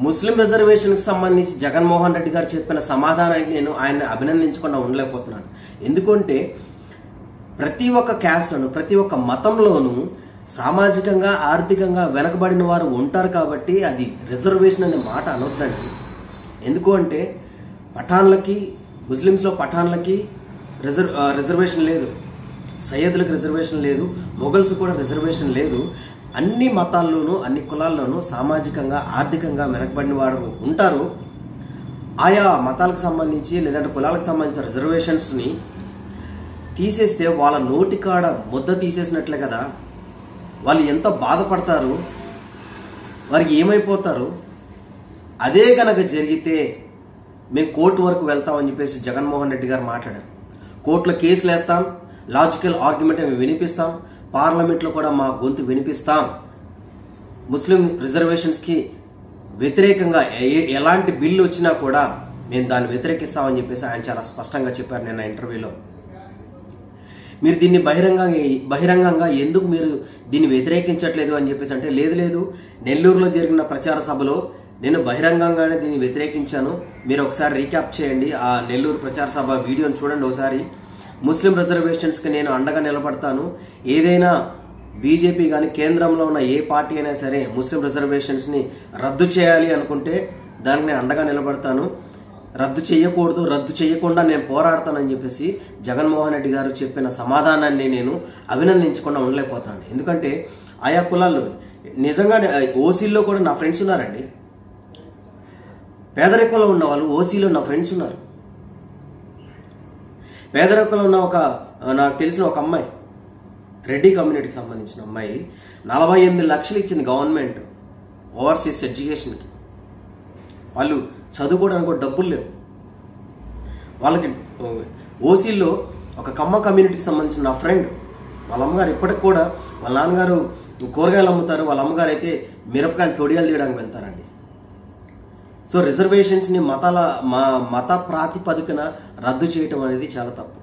ముస్లిం రిజర్వేషన్కి సంబంధించి జగన్మోహన్ రెడ్డి గారు చెప్పిన సమాధానానికి నేను ఆయన్ని అభినందించకుండా ఉండలేకపోతున్నాను. ఎందుకంటే ప్రతి ఒక్క క్యాస్ట్లను, ప్రతి ఒక్క మతంలోనూ సామాజికంగా ఆర్థికంగా వెనకబడిన వారు ఉంటారు. కాబట్టి అది రిజర్వేషన్ అనే మాట అనొద్దండి. ఎందుకు అంటే పఠాన్లకి, ముస్లిమ్స్లో పఠాన్లకి రిజర్వేషన్ లేదు, సయ్యదులకు రిజర్వేషన్ లేదు, మొఘల్స్ కూడా రిజర్వేషన్ లేదు. అన్ని మతాల్లోనూ అన్ని కులాల్లోనూ సామాజికంగా ఆర్థికంగా వెనకబడిన వారు ఉంటారు. ఆయా మతాలకు సంబంధించి లేదంటే కులాలకు సంబంధించిన రిజర్వేషన్స్ని తీసేస్తే వాళ్ళ నోటికాడ ముద్ద తీసేసినట్లే కదా. వాళ్ళు ఎంత బాధపడతారు, వారికి ఏమైపోతారు. అదే కనుక జరిగితే మేము కోర్టు వరకు వెళ్తామని చెప్పేసి జగన్మోహన్ రెడ్డి గారు మాట్లాడారు. కోర్టులో కేసులు వేస్తాం, లాజికల్ ఆర్గ్యుమెంట్ మేము వినిపిస్తాం, పార్లమెంట్లో కూడా మా గొంతు వినిపిస్తాం, ముస్లిం రిజర్వేషన్స్కి వ్యతిరేకంగా ఎలాంటి బిల్లు వచ్చినా కూడా మేము దాన్ని వ్యతిరేకిస్తామని చెప్పేసి ఆయన చాలా స్పష్టంగా చెప్పారు నిన్న ఇంటర్వ్యూలో. మీరు దీన్ని బహిరంగంగా ఎందుకు మీరు దీన్ని వ్యతిరేకించట్లేదు అని చెప్పేసి అంటే, లేదు నెల్లూరులో జరిగిన ప్రచార సభలో నేను బహిరంగంగానే దీన్ని వ్యతిరేకించాను. మీరు ఒకసారి రీక్యాప్ చేయండి, ఆ నెల్లూరు ప్రచార సభ వీడియోని చూడండి ఒకసారి. ముస్లిం రిజర్వేషన్స్కి నేను అండగా నిలబడతాను. ఏదైనా బీజేపీ కానీ కేంద్రంలో ఉన్న ఏ పార్టీ అయినా సరే ముస్లిం రిజర్వేషన్స్ని రద్దు చేయాలి అనుకుంటే దానికి నేను అండగా నిలబడతాను. రద్దు చేయకూడదు, రద్దు చేయకుండా నేను పోరాడతానని చెప్పేసి జగన్మోహన్ రెడ్డి గారు చెప్పిన సమాధానాన్ని నేను అభినందించకుండా ఉండలేకపోతున్నాను. ఎందుకంటే ఆయా కులాల్లో నిజంగానే ఓసీల్లో కూడా నా ఫ్రెండ్స్ ఉన్నారండి. పేదరికంలో ఉన్న వాళ్ళు ఓసీలో నా ఫ్రెండ్స్ ఉన్నారు. పేదరికంలో ఉన్న నాకు తెలిసిన ఒక అమ్మాయి, రెడ్డి కమ్యూనిటీకి సంబంధించిన అమ్మాయి 48 లక్షలు ఇచ్చింది గవర్నమెంట్ ఓవర్సీస్ ఎడ్యుకేషన్కి. వాళ్ళు చదువుకోవడానికి కూడా డబ్బులు లేవు వాళ్ళకి. ఓసీల్లో ఒక కమ్మ కమ్యూనిటీకి సంబంధించిన నా ఫ్రెండ్, వాళ్ళ అమ్మగారు ఇప్పటికి కూడా, వాళ్ళ నాన్నగారు కూరగాయలు అమ్ముతారు, వాళ్ళ అమ్మగారు అయితే మిరపకాయలు తొడియాలు తీయడానికి వెళ్తారండి. సో రిజర్వేషన్స్ని మత ప్రాతిపదికన రద్దు చేయటం అనేది చాలా తప్పు.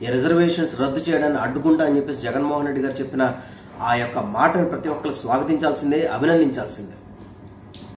ఈ రిజర్వేషన్స్ రద్దు చేయడాన్ని అడ్డుకుంటా అని చెప్పేసి జగన్మోహన్ రెడ్డి గారు చెప్పిన ఆ యొక్క మాటను ప్రతి ఒక్కరు స్వాగతించాల్సిందే, అభినందించాల్సిందే.